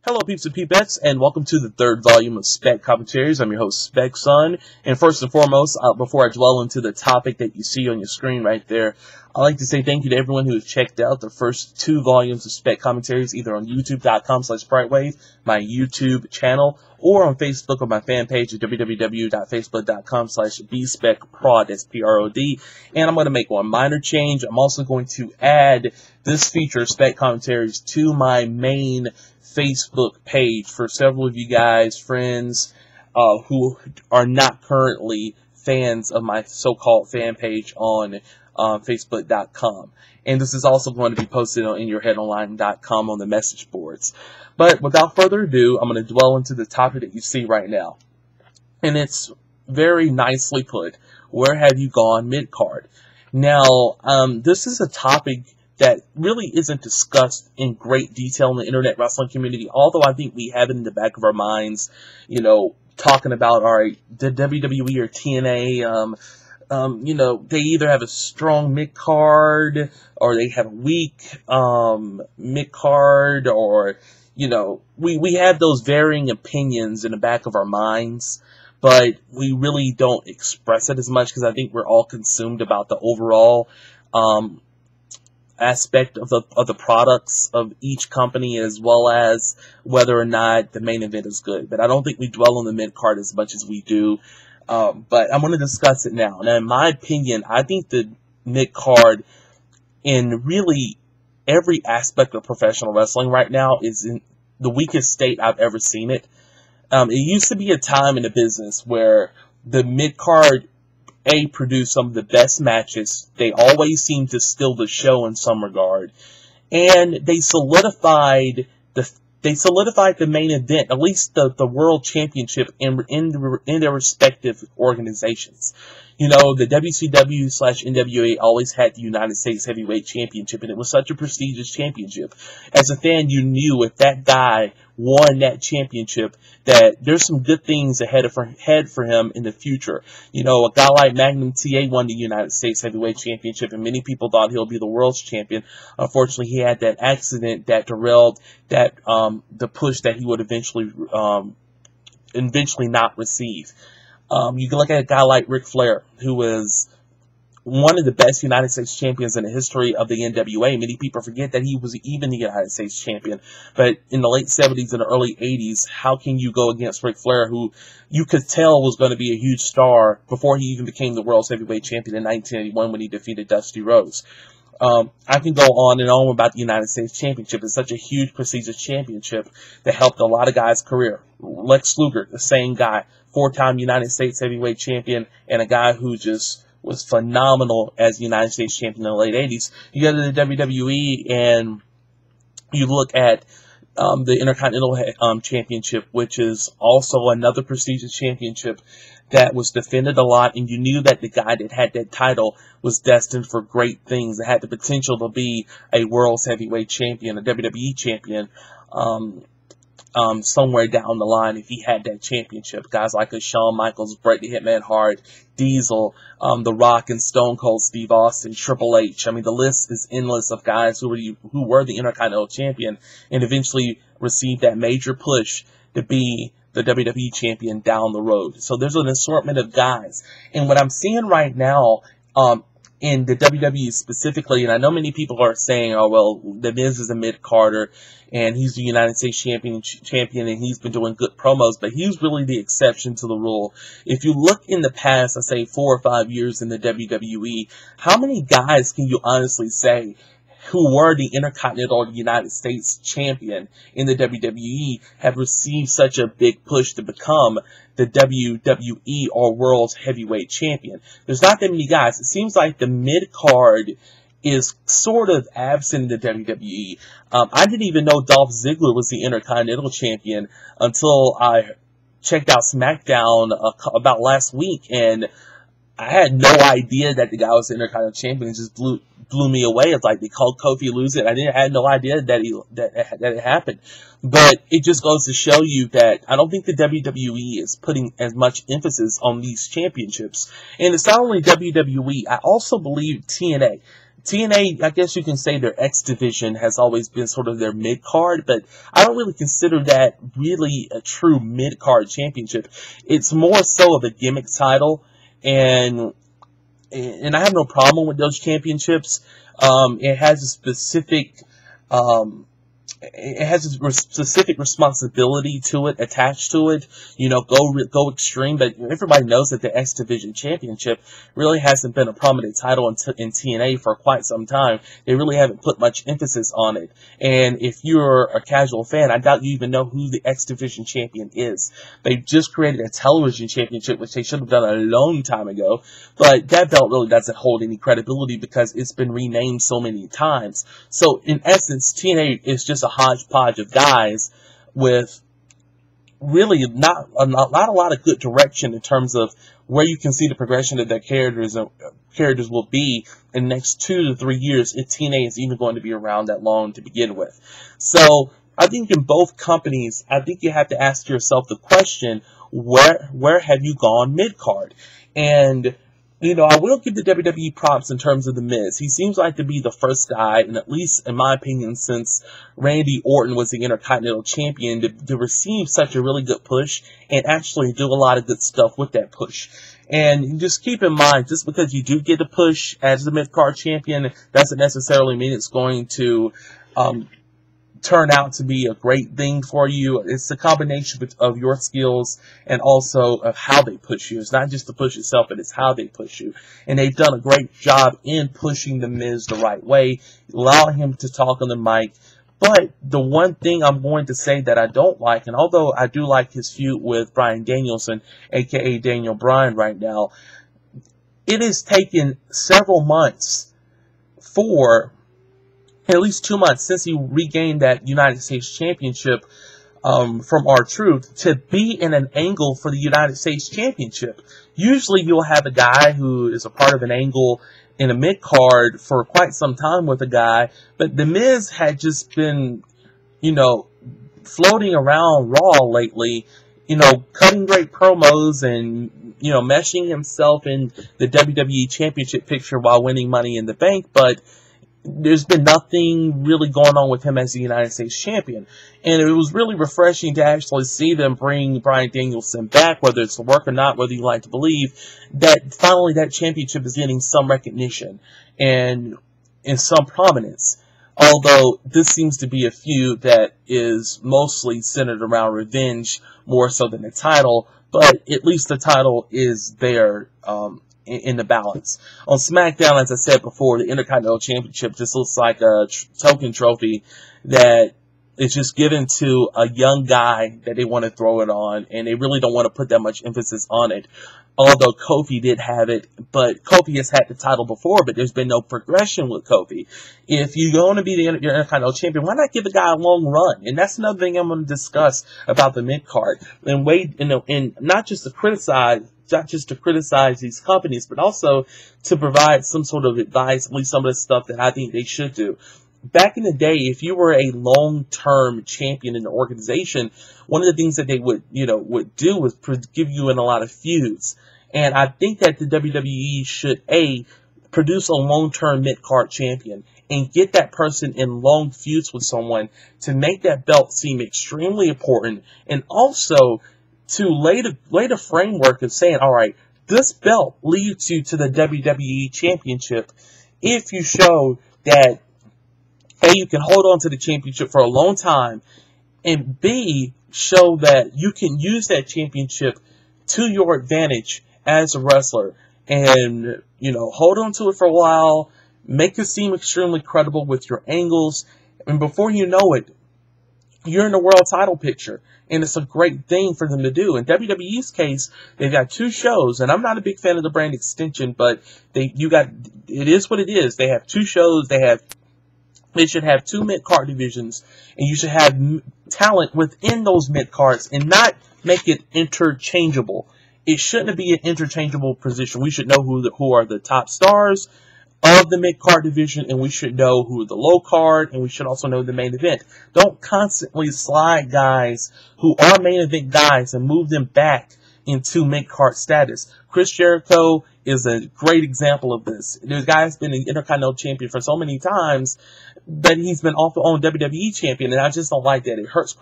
Hello peeps and peepettes, and welcome to the third volume of Spec Commentaries. I'm your host, Spec Son, and first and foremost, before I dwell into the topic that you see on your screen right there, I'd like to say thank you to everyone who has checked out the first two volumes of Spec Commentaries, either on youtube.com/brightwave, my YouTube channel, or on Facebook on my fan page at www.facebook.com/bspecprod, that's P-R-O-D, and I'm going to make one minor change. I'm also going to add this feature, Spec Commentaries, to my main Facebook page for several of you guys, friends, who are not currently fans of my so-called fan page on Facebook.com. And this is also going to be posted on inyourheadonline.com on the message boards. But without further ado, I'm going to dwell into the topic that you see right now. And it's very nicely put. Where have you gone, Midcard? Now, this is a topic that really isn't discussed in great detail in the internet wrestling community, although I think we have it in the back of our minds, you know, talking about, alright, the WWE or TNA, you know, they either have a strong mid-card, or they have a weak, mid-card, or, you know, we have those varying opinions in the back of our minds, but we really don't express it as much, because I think we're all consumed about the overall, aspect of the products of each company, as well as whether or not the main event is good. But I don't think we dwell on the mid-card as much as we do. But I'm going to discuss it now. Now, in my opinion, I think the mid-card in really every aspect of professional wrestling right now is in the weakest state I've ever seen it. It used to be a time in the business where the mid-card produced some of the best matches. They always seemed to steal the show in some regard, and they solidified the main event, at least the world championship, in their respective organizations. You know, the WCW/NWA always had the United States Heavyweight Championship, and it was such a prestigious championship. As a fan, you knew if that guy won that championship that there's some good things ahead for him in the future. You know, a guy like Magnum TA won the United States Heavyweight Championship, and many people thought he'll be the world's champion. Unfortunately, he had that accident that derailed that the push that he would eventually not receive. You can look at a guy like Ric Flair, who was one of the best United States champions in the history of the NWA. Many people forget that he was even the United States champion. But in the late 70s and the early 80s, how can you go against Ric Flair, who you could tell was going to be a huge star before he even became the world's heavyweight champion in 1981 when he defeated Dusty Rhodes? I can go on and on about the United States Championship. It's such a huge, prestigious championship that helped a lot of guys' career. Lex Luger, the same guy, four-time United States Heavyweight Champion, and a guy who just was phenomenal as United States Champion in the late 80s. You go to the WWE and you look at the Intercontinental Championship, which is also another prestigious championship that was defended a lot, and you knew that the guy that had that title was destined for great things. It had the potential to be a world's heavyweight champion, a WWE champion, somewhere down the line if he had that championship. Guys like Shawn Michaels, Bret the Hitman Hart, Diesel, The Rock, and Stone Cold Steve Austin, Triple H. I mean, the list is endless of guys who were the Intercontinental Champion and eventually received that major push to be the WWE Champion down the road. So there's an assortment of guys. And what I'm seeing right now, in the WWE specifically, and I know many people are saying, oh, well, The Miz is a mid-carder, and he's the United States champion, and he's been doing good promos, but he's really the exception to the rule. If you look in the past, I say 4 or 5 years in the WWE, how many guys can you honestly say who were the Intercontinental United States champion in the WWE have received such a big push to become the WWE or World's Heavyweight Champion? There's not that many guys. It seems like the mid-card is sort of absent in the WWE. I didn't even know Dolph Ziggler was the Intercontinental Champion until I checked out SmackDown about last week, and I had no idea that the guy was the Intercontinental Champion. It just blew me away. It's like they called Kofi lose it. I had no idea that it happened. But it just goes to show you that I don't think the WWE is putting as much emphasis on these championships. And it's not only WWE. I also believe TNA. TNA, I guess you can say their X division has always been sort of their mid-card, but I don't really consider that really a true mid-card championship. It's more so of a gimmick title, and I have no problem with those championships. It has a specific specific responsibility to it, attached to it. You know, go extreme. But everybody knows that the X Division Championship really hasn't been a prominent title in TNA for quite some time. They really haven't put much emphasis on it. And if you're a casual fan, I doubt you even know who the X Division Champion is. They've just created a television championship, which they should have done a long time ago. But that belt really doesn't hold any credibility because it's been renamed so many times. So in essence, TNA is just a hodgepodge of guys with really not a lot of good direction in terms of where you can see the progression of their characters will be in the next 2 to 3 years if TNA is even going to be around that long to begin with. So I think in both companies, I think you have to ask yourself the question, where have you gone mid-card? And you know, I will give the WWE props in terms of The Miz. He seems like to be the first guy, and at least in my opinion, since Randy Orton was the Intercontinental Champion, to receive such a really good push and actually do a lot of good stuff with that push. And just keep in mind, just because you do get a push as the mid-card champion, doesn't necessarily mean it's going to turn out to be a great thing for you. It's a combination of your skills and also of how they push you. It's not just the push itself, but it's how they push you. And they've done a great job in pushing The Miz the right way, allowing him to talk on the mic. But the one thing I'm going to say that I don't like, and although I do like his feud with Bryan Danielson, aka Daniel Bryan right now, it has taken several months at least 2 months since he regained that United States Championship from R-Truth to be in an angle for the United States Championship. Usually you'll have a guy who is a part of an angle in a mid-card for quite some time with a guy, but The Miz had just been, you know, floating around Raw lately, you know, cutting great promos and, you know, meshing himself in the WWE Championship picture while winning Money in the Bank, but there's been nothing really going on with him as the United States Champion. And it was really refreshing to actually see them bring Bryan Danielson back, whether it's the work or not, whether you like to believe, that finally that championship is getting some recognition and some prominence. Although this seems to be a feud that is mostly centered around revenge more so than the title, but at least the title is there in the balance. On SmackDown, as I said before, the Intercontinental Championship just looks like a token trophy that is just given to a young guy that they want to throw it on, and they really don't want to put that much emphasis on it. Although Kofi did have it, but Kofi has had the title before, but there's been no progression with Kofi. If you're going to be the Intercontinental Champion, why not give the guy a long run? And that's another thing I'm going to discuss about the mid-card. And not just to criticize these companies, but also to provide some sort of advice, at least some of the stuff that I think they should do. Back in the day, if you were a long-term champion in the organization, one of the things that they would do was give you in a lot of feuds. And I think that the WWE should, produce a long-term mid-card champion and get that person in long feuds with someone to make that belt seem extremely important, and also to lay the framework of saying, all right, this belt leads you to the WWE Championship if you show that A, you can hold on to the championship for a long time, and B, show that you can use that championship to your advantage as a wrestler, and, you know, hold on to it for a while, make it seem extremely credible with your angles, and before you know it, you're in the world title picture. And it's a great thing for them to do. In WWE's case, they've got 2 shows, and I'm not a big fan of the brand extension, but it is what it is. They have 2 shows. They should have 2 mid-card divisions, and you should have talent within those mid-cards and not make it interchangeable. It shouldn't be an interchangeable position. We should know who are the top stars of the mid-card division, and we should know who are the low card, and we should also know the main event. Don't constantly slide guys who are main event guys and move them back into mid-card status. Chris Jericho is a great example of this. The guy's been an Intercontinental Champion for so many times, but he's been off on WWE Champion, and I just don't like that. It hurts